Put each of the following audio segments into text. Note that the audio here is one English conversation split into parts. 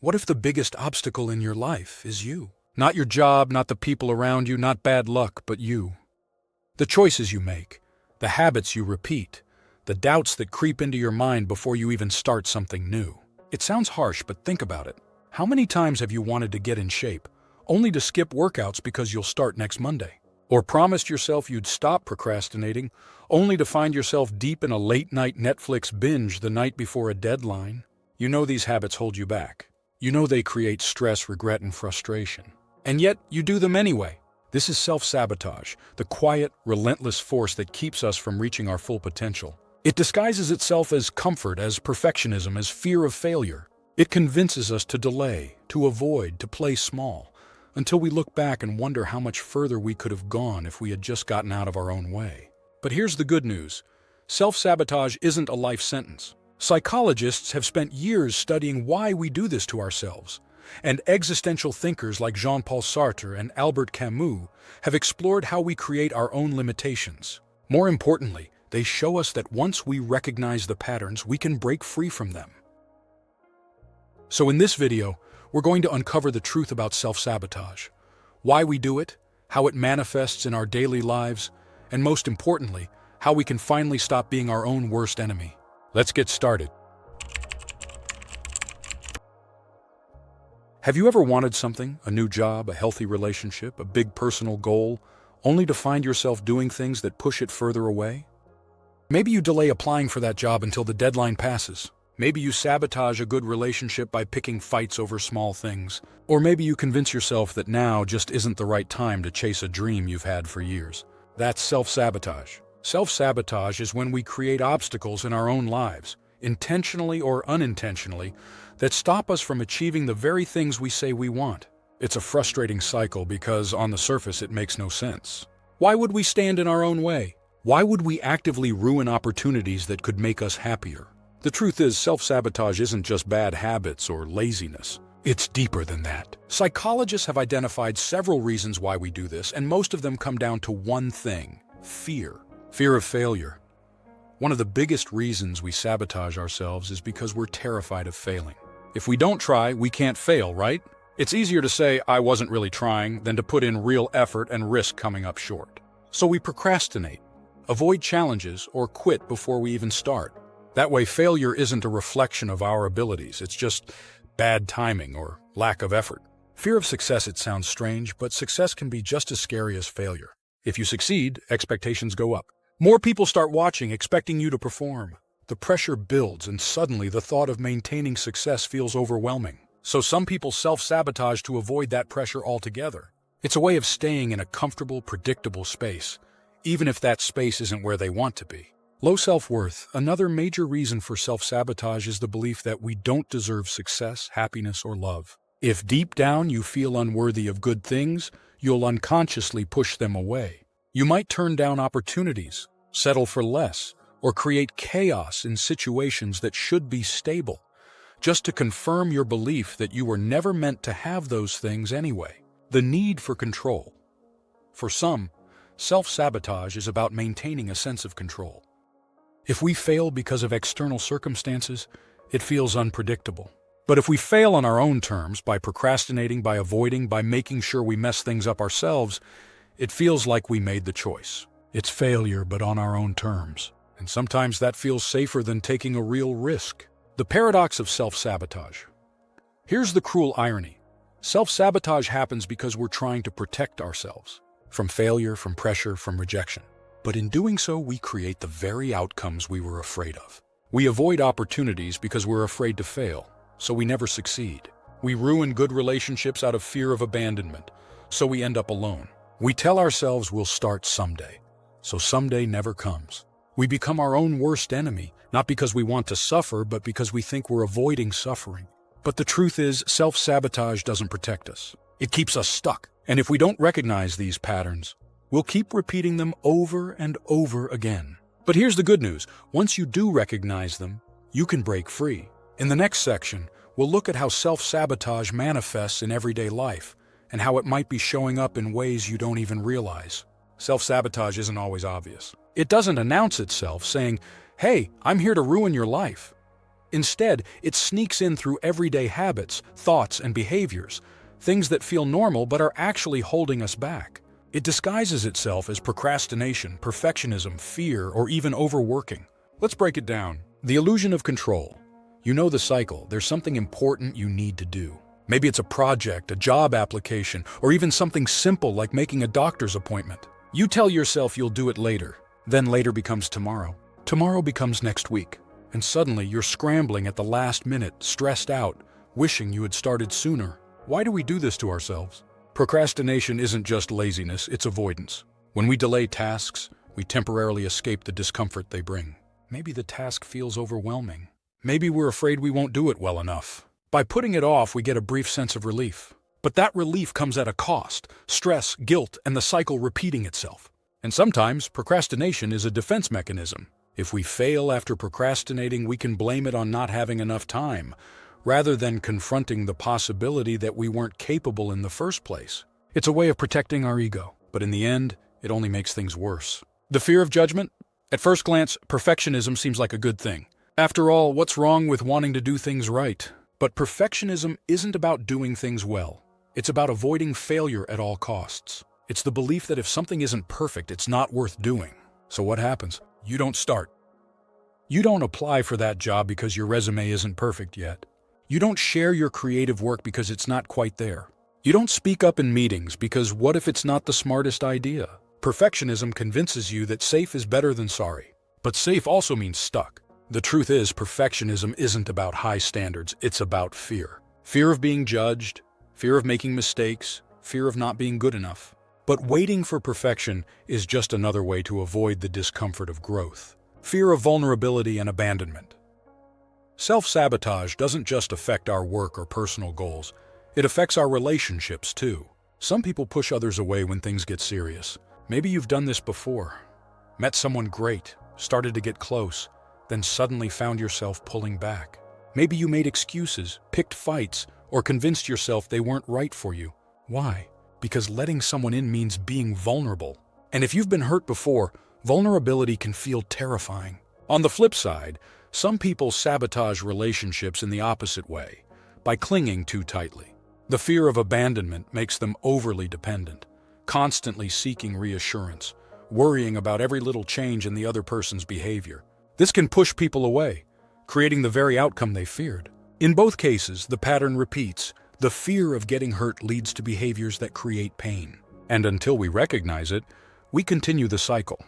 What if the biggest obstacle in your life is you? Not your job, not the people around you, not bad luck, but you. The choices you make, the habits you repeat, the doubts that creep into your mind before you even start something new. It sounds harsh, but think about it. How many times have you wanted to get in shape, only to skip workouts because you'll start next Monday? Or promised yourself you'd stop procrastinating, only to find yourself deep in a late-night Netflix binge the night before a deadline? You know these habits hold you back. You know they create stress, regret, and frustration. And yet, you do them anyway. This is self-sabotage, the quiet, relentless force that keeps us from reaching our full potential. It disguises itself as comfort, as perfectionism, as fear of failure. It convinces us to delay, to avoid, to play small, until we look back and wonder how much further we could have gone if we had just gotten out of our own way. But here's the good news. Self-sabotage isn't a life sentence. Psychologists have spent years studying why we do this to ourselves, and existential thinkers like Jean-Paul Sartre and Albert Camus have explored how we create our own limitations. More importantly, they show us that once we recognize the patterns, we can break free from them. So in this video, we're going to uncover the truth about self-sabotage, why we do it, how it manifests in our daily lives, and most importantly, how we can finally stop being our own worst enemy. Let's get started. Have you ever wanted something, a new job, a healthy relationship, a big personal goal, only to find yourself doing things that push it further away? Maybe you delay applying for that job until the deadline passes. Maybe you sabotage a good relationship by picking fights over small things. Or maybe you convince yourself that now just isn't the right time to chase a dream you've had for years. That's self-sabotage. Self-sabotage is when we create obstacles in our own lives, intentionally or unintentionally, that stop us from achieving the very things we say we want. It's a frustrating cycle because, on the surface, it makes no sense. Why would we stand in our own way? Why would we actively ruin opportunities that could make us happier? The truth is, self-sabotage isn't just bad habits or laziness. It's deeper than that. Psychologists have identified several reasons why we do this, and most of them come down to one thing: fear. Fear of failure. One of the biggest reasons we sabotage ourselves is because we're terrified of failing. If we don't try, we can't fail, right? It's easier to say, "I wasn't really trying," than to put in real effort and risk coming up short. So we procrastinate, avoid challenges, or quit before we even start. That way, failure isn't a reflection of our abilities, it's just bad timing or lack of effort. Fear of success, it sounds strange, but success can be just as scary as failure. If you succeed, expectations go up. More people start watching, expecting you to perform. The pressure builds, and suddenly the thought of maintaining success feels overwhelming. So some people self-sabotage to avoid that pressure altogether. It's a way of staying in a comfortable, predictable space, even if that space isn't where they want to be. Low self-worth. Another major reason for self-sabotage is the belief that we don't deserve success, happiness, or love. If deep down you feel unworthy of good things, you'll unconsciously push them away. You might turn down opportunities, settle for less, or create chaos in situations that should be stable, just to confirm your belief that you were never meant to have those things anyway. The need for control. For some, self-sabotage is about maintaining a sense of control. If we fail because of external circumstances, it feels unpredictable. But if we fail on our own terms, by procrastinating, by avoiding, by making sure we mess things up ourselves, it feels like we made the choice. It's failure, but on our own terms. And sometimes that feels safer than taking a real risk. The paradox of self-sabotage. Here's the cruel irony. Self-sabotage happens because we're trying to protect ourselves from failure, from pressure, from rejection. But in doing so, we create the very outcomes we were afraid of. We avoid opportunities because we're afraid to fail, so we never succeed. We ruin good relationships out of fear of abandonment, so we end up alone. We tell ourselves we'll start someday, so someday never comes. We become our own worst enemy, not because we want to suffer, but because we think we're avoiding suffering. But the truth is, self-sabotage doesn't protect us. It keeps us stuck. And if we don't recognize these patterns, we'll keep repeating them over and over again. But here's the good news. Once you do recognize them, you can break free. In the next section, we'll look at how self-sabotage manifests in everyday life, and how it might be showing up in ways you don't even realize. Self-sabotage isn't always obvious. It doesn't announce itself saying, "Hey, I'm here to ruin your life." Instead, it sneaks in through everyday habits, thoughts, and behaviors, things that feel normal but are actually holding us back. It disguises itself as procrastination, perfectionism, fear, or even overworking. Let's break it down. The illusion of control. You know the cycle. There's something important you need to do. Maybe it's a project, a job application, or even something simple like making a doctor's appointment. You tell yourself you'll do it later. Then later becomes tomorrow. Tomorrow becomes next week. And suddenly you're scrambling at the last minute, stressed out, wishing you had started sooner. Why do we do this to ourselves? Procrastination isn't just laziness, it's avoidance. When we delay tasks, we temporarily escape the discomfort they bring. Maybe the task feels overwhelming. Maybe we're afraid we won't do it well enough. By putting it off, we get a brief sense of relief. But that relief comes at a cost: stress, guilt, and the cycle repeating itself. And sometimes, procrastination is a defense mechanism. If we fail after procrastinating, we can blame it on not having enough time, rather than confronting the possibility that we weren't capable in the first place. It's a way of protecting our ego, but in the end, it only makes things worse. The fear of judgment? At first glance, perfectionism seems like a good thing. After all, what's wrong with wanting to do things right? But perfectionism isn't about doing things well. It's about avoiding failure at all costs. It's the belief that if something isn't perfect, it's not worth doing. So what happens? You don't start. You don't apply for that job because your resume isn't perfect yet. You don't share your creative work because it's not quite there. You don't speak up in meetings because what if it's not the smartest idea? Perfectionism convinces you that safe is better than sorry. But safe also means stuck. The truth is, perfectionism isn't about high standards, it's about fear. Fear of being judged, fear of making mistakes, fear of not being good enough. But waiting for perfection is just another way to avoid the discomfort of growth. Fear of vulnerability and abandonment. Self-sabotage doesn't just affect our work or personal goals, it affects our relationships too. Some people push others away when things get serious. Maybe you've done this before. Met someone great, started to get close, then suddenly found yourself pulling back. Maybe you made excuses, picked fights, or convinced yourself they weren't right for you. Why? Because letting someone in means being vulnerable. And if you've been hurt before, vulnerability can feel terrifying. On the flip side, some people sabotage relationships in the opposite way, by clinging too tightly. The fear of abandonment makes them overly dependent, constantly seeking reassurance, worrying about every little change in the other person's behavior. This can push people away, creating the very outcome they feared. In both cases, the pattern repeats. The fear of getting hurt leads to behaviors that create pain. And until we recognize it, we continue the cycle,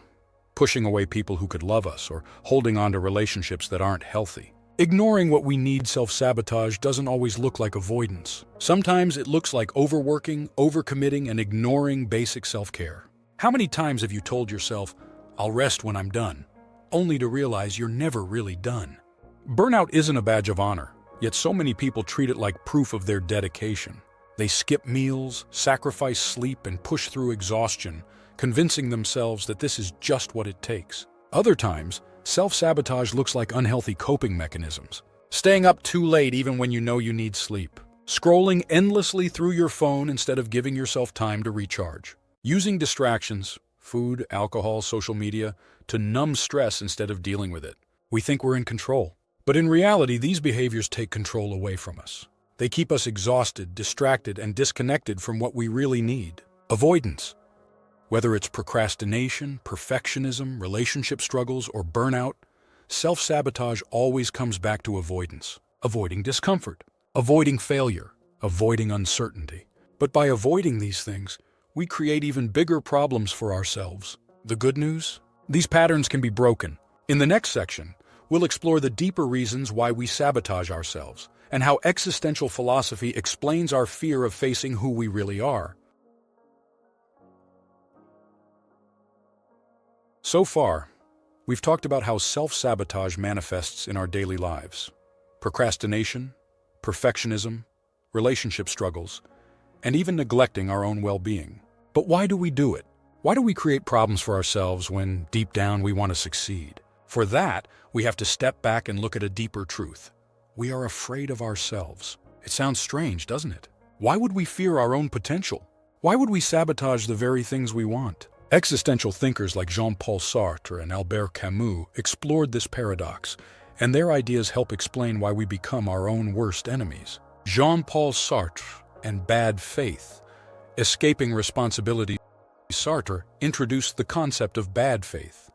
pushing away people who could love us or holding on to relationships that aren't healthy. Ignoring what we need self-sabotage doesn't always look like avoidance. Sometimes it looks like overworking, overcommitting, and ignoring basic self-care. How many times have you told yourself, "I'll rest when I'm done," only to realize you're never really done? Burnout isn't a badge of honor, yet so many people treat it like proof of their dedication. They skip meals, sacrifice sleep, and push through exhaustion, convincing themselves that this is just what it takes. Other times, self-sabotage looks like unhealthy coping mechanisms. Staying up too late even when you know you need sleep. Scrolling endlessly through your phone instead of giving yourself time to recharge. Using distractions, food, alcohol, social media, to numb stress instead of dealing with it. We think we're in control. But in reality, these behaviors take control away from us. They keep us exhausted, distracted, and disconnected from what we really need. Avoidance. Whether it's procrastination, perfectionism, relationship struggles, or burnout, self-sabotage always comes back to avoidance. Avoiding discomfort, avoiding failure, avoiding uncertainty. But by avoiding these things, we create even bigger problems for ourselves. The good news? These patterns can be broken. In the next section, we'll explore the deeper reasons why we sabotage ourselves and how existential philosophy explains our fear of facing who we really are. So far, we've talked about how self-sabotage manifests in our daily lives. Procrastination, perfectionism, relationship struggles, and even neglecting our own well-being. But why do we do it? Why do we create problems for ourselves when, deep down, we want to succeed? For that, we have to step back and look at a deeper truth. We are afraid of ourselves. It sounds strange, doesn't it? Why would we fear our own potential? Why would we sabotage the very things we want? Existential thinkers like Jean-Paul Sartre and Albert Camus explored this paradox, and their ideas help explain why we become our own worst enemies. Jean-Paul Sartre and Bad Faith, Escaping Responsibility. Sartre introduced the concept of bad faith,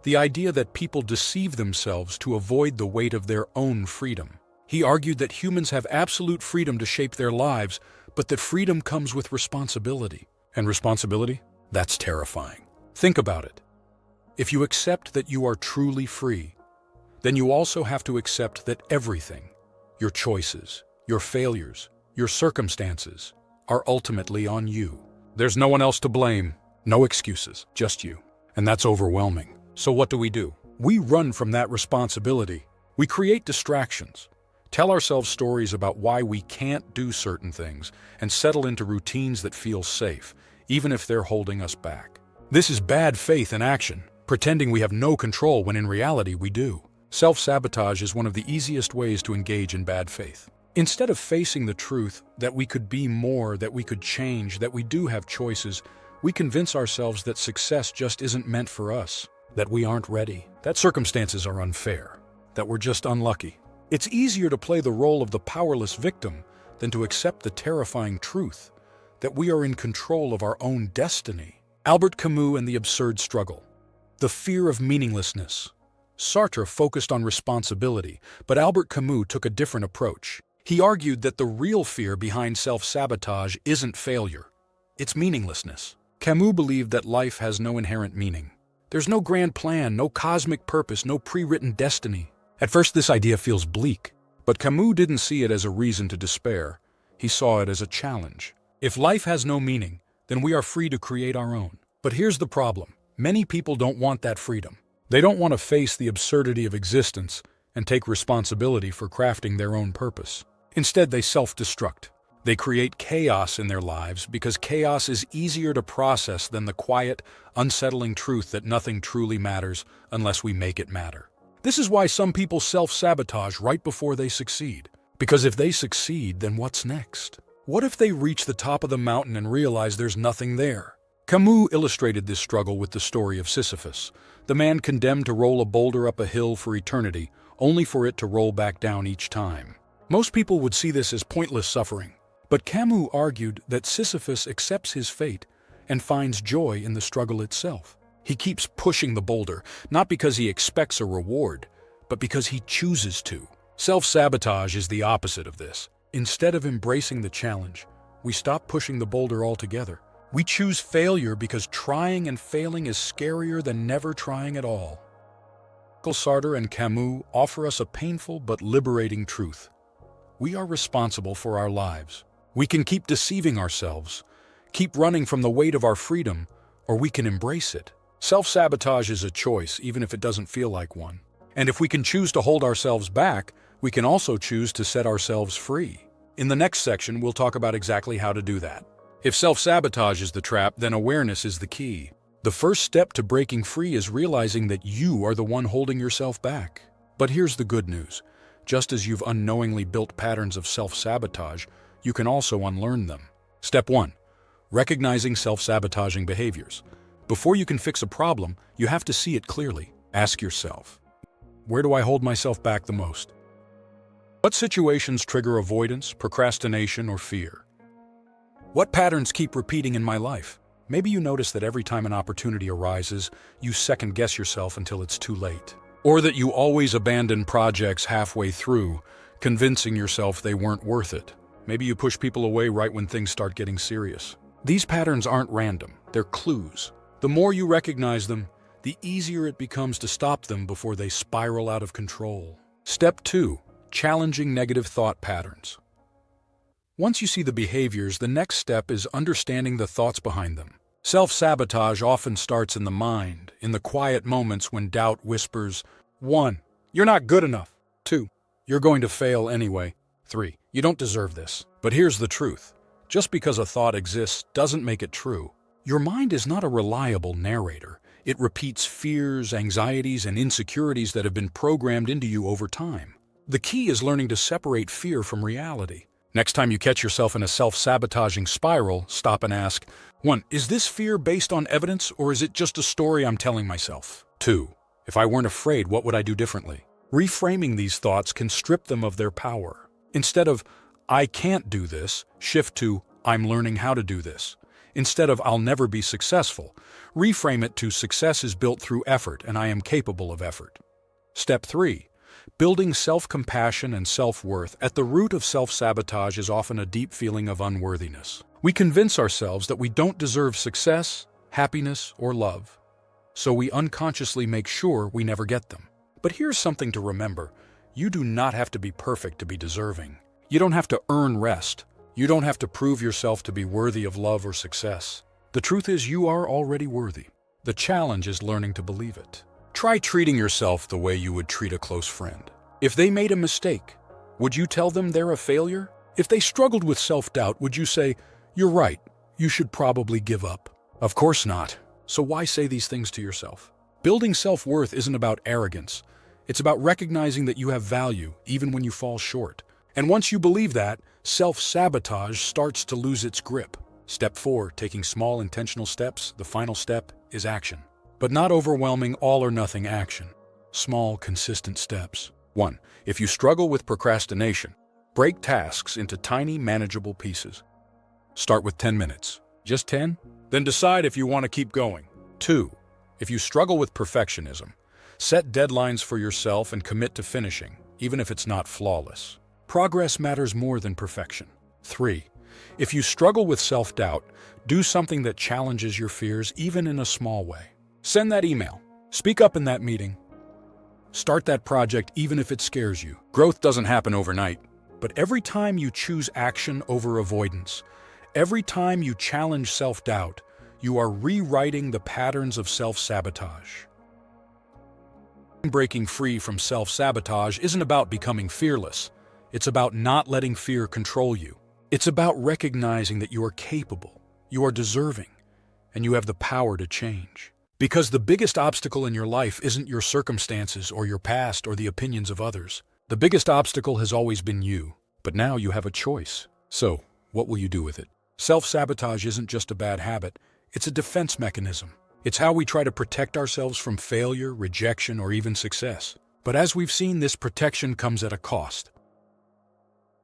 the idea that people deceive themselves to avoid the weight of their own freedom. He argued that humans have absolute freedom to shape their lives, but that freedom comes with responsibility. And responsibility? That's terrifying. Think about it. If you accept that you are truly free, then you also have to accept that everything, your choices, your failures, your circumstances, are ultimately on you. There's no one else to blame, no excuses, just you. And that's overwhelming. So what do? We run from that responsibility. We create distractions, tell ourselves stories about why we can't do certain things, and settle into routines that feel safe, even if they're holding us back. This is bad faith in action, pretending we have no control when in reality we do. Self-sabotage is one of the easiest ways to engage in bad faith. Instead of facing the truth that we could be more, that we could change, that we do have choices, we convince ourselves that success just isn't meant for us, that we aren't ready, that circumstances are unfair, that we're just unlucky. It's easier to play the role of the powerless victim than to accept the terrifying truth that we are in control of our own destiny. Albert Camus and the absurd struggle. The fear of meaninglessness. Sartre focused on responsibility, but Albert Camus took a different approach. He argued that the real fear behind self-sabotage isn't failure, it's meaninglessness. Camus believed that life has no inherent meaning. There's no grand plan, no cosmic purpose, no pre-written destiny. At first, this idea feels bleak, but Camus didn't see it as a reason to despair. He saw it as a challenge. If life has no meaning, then we are free to create our own. But here's the problem. Many people don't want that freedom. They don't want to face the absurdity of existence and take responsibility for crafting their own purpose. Instead, they self-destruct. They create chaos in their lives because chaos is easier to process than the quiet, unsettling truth that nothing truly matters unless we make it matter. This is why some people self-sabotage right before they succeed. Because if they succeed, then what's next? What if they reach the top of the mountain and realize there's nothing there? Camus illustrated this struggle with the story of Sisyphus, the man condemned to roll a boulder up a hill for eternity, only for it to roll back down each time. Most people would see this as pointless suffering, but Camus argued that Sisyphus accepts his fate and finds joy in the struggle itself. He keeps pushing the boulder, not because he expects a reward, but because he chooses to. Self-sabotage is the opposite of this. Instead of embracing the challenge, we stop pushing the boulder altogether. We choose failure because trying and failing is scarier than never trying at all. Sartre and Camus offer us a painful but liberating truth. We are responsible for our lives. We can keep deceiving ourselves, keep running from the weight of our freedom, or we can embrace it. Self-sabotage is a choice, even if it doesn't feel like one. And if we can choose to hold ourselves back, we can also choose to set ourselves free. In the next section, we'll talk about exactly how to do that. If self-sabotage is the trap, then awareness is the key. The first step to breaking free is realizing that you are the one holding yourself back. But here's the good news. Just as you've unknowingly built patterns of self-sabotage, you can also unlearn them. Step 1. Recognizing self-sabotaging behaviors. Before you can fix a problem, you have to see it clearly. Ask yourself, where do I hold myself back the most? What situations trigger avoidance, procrastination, or fear? What patterns keep repeating in my life? Maybe you notice that every time an opportunity arises, you second-guess yourself until it's too late. Or that you always abandon projects halfway through, convincing yourself they weren't worth it. Maybe you push people away right when things start getting serious. These patterns aren't random, they're clues. The more you recognize them, the easier it becomes to stop them before they spiral out of control. Step 2. Challenging negative thought patterns. Once you see the behaviors, the next step is understanding the thoughts behind them. Self-sabotage often starts in the mind, in the quiet moments when doubt whispers, 1. You're not good enough. 2. You're going to fail anyway. 3. You don't deserve this. But here's the truth. Just because a thought exists doesn't make it true. Your mind is not a reliable narrator. It repeats fears, anxieties, and insecurities that have been programmed into you over time. The key is learning to separate fear from reality. Next time you catch yourself in a self-sabotaging spiral, stop and ask, 1. Is this fear based on evidence, or is it just a story I'm telling myself? 2. If I weren't afraid, what would I do differently? Reframing these thoughts can strip them of their power. Instead of, "I can't do this," shift to, "I'm learning how to do this." Instead of, "I'll never be successful," reframe it to, "Success is built through effort and I am capable of effort." Step 3. Building self-compassion and self-worth. At the root of self-sabotage is often a deep feeling of unworthiness. We convince ourselves that we don't deserve success, happiness, or love, so we unconsciously make sure we never get them. But here's something to remember. You do not have to be perfect to be deserving. You don't have to earn rest. You don't have to prove yourself to be worthy of love or success. The truth is, you are already worthy. The challenge is learning to believe it. Try treating yourself the way you would treat a close friend. If they made a mistake, would you tell them they're a failure? If they struggled with self-doubt, would you say, "You're right, you should probably give up"? Of course not. So why say these things to yourself? Building self-worth isn't about arrogance. It's about recognizing that you have value, even when you fall short. And once you believe that, self-sabotage starts to lose its grip. Step 4, taking small intentional steps. The final step is action. But not overwhelming all-or-nothing action. Small, consistent steps. 1. If you struggle with procrastination, break tasks into tiny, manageable pieces. Start with 10 minutes. Just 10? Then decide if you want to keep going. 2. If you struggle with perfectionism, set deadlines for yourself and commit to finishing, even if it's not flawless. Progress matters more than perfection. 3. If you struggle with self-doubt, do something that challenges your fears, even in a small way. Send that email. Speak up in that meeting. Start that project even if it scares you. Growth doesn't happen overnight, but every time you choose action over avoidance, every time you challenge self-doubt, you are rewriting the patterns of self-sabotage. Breaking free from self-sabotage isn't about becoming fearless. It's about not letting fear control you. It's about recognizing that you are capable, you are deserving, and you have the power to change. Because the biggest obstacle in your life isn't your circumstances or your past or the opinions of others. The biggest obstacle has always been you, but now you have a choice. So, what will you do with it? Self-sabotage isn't just a bad habit, it's a defense mechanism. It's how we try to protect ourselves from failure, rejection, or even success. But as we've seen, this protection comes at a cost.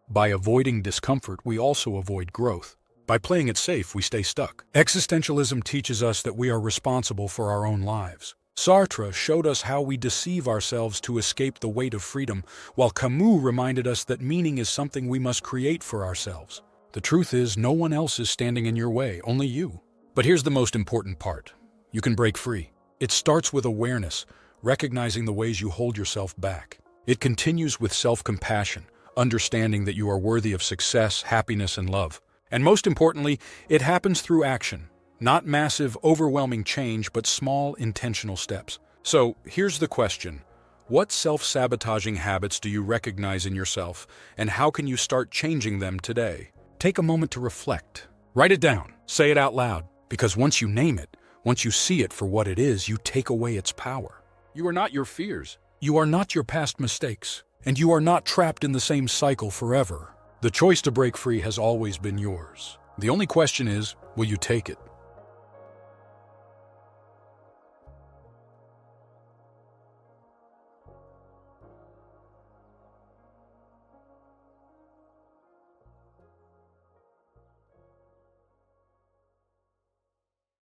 By avoiding discomfort, we also avoid growth. By playing it safe, we stay stuck. Existentialism teaches us that we are responsible for our own lives. Sartre showed us how we deceive ourselves to escape the weight of freedom, while Camus reminded us that meaning is something we must create for ourselves. The truth is, no one else is standing in your way, only you. But here's the most important part. You can break free. It starts with awareness, recognizing the ways you hold yourself back. It continues with self-compassion, understanding that you are worthy of success, happiness, and love. And most importantly, it happens through action. Not massive, overwhelming change, but small, intentional steps. So, here's the question. What self-sabotaging habits do you recognize in yourself, and how can you start changing them today? Take a moment to reflect. Write it down. Say it out loud. Because once you name it, once you see it for what it is, you take away its power. You are not your fears. You are not your past mistakes. And you are not trapped in the same cycle forever. The choice to break free has always been yours. The only question is, will you take it?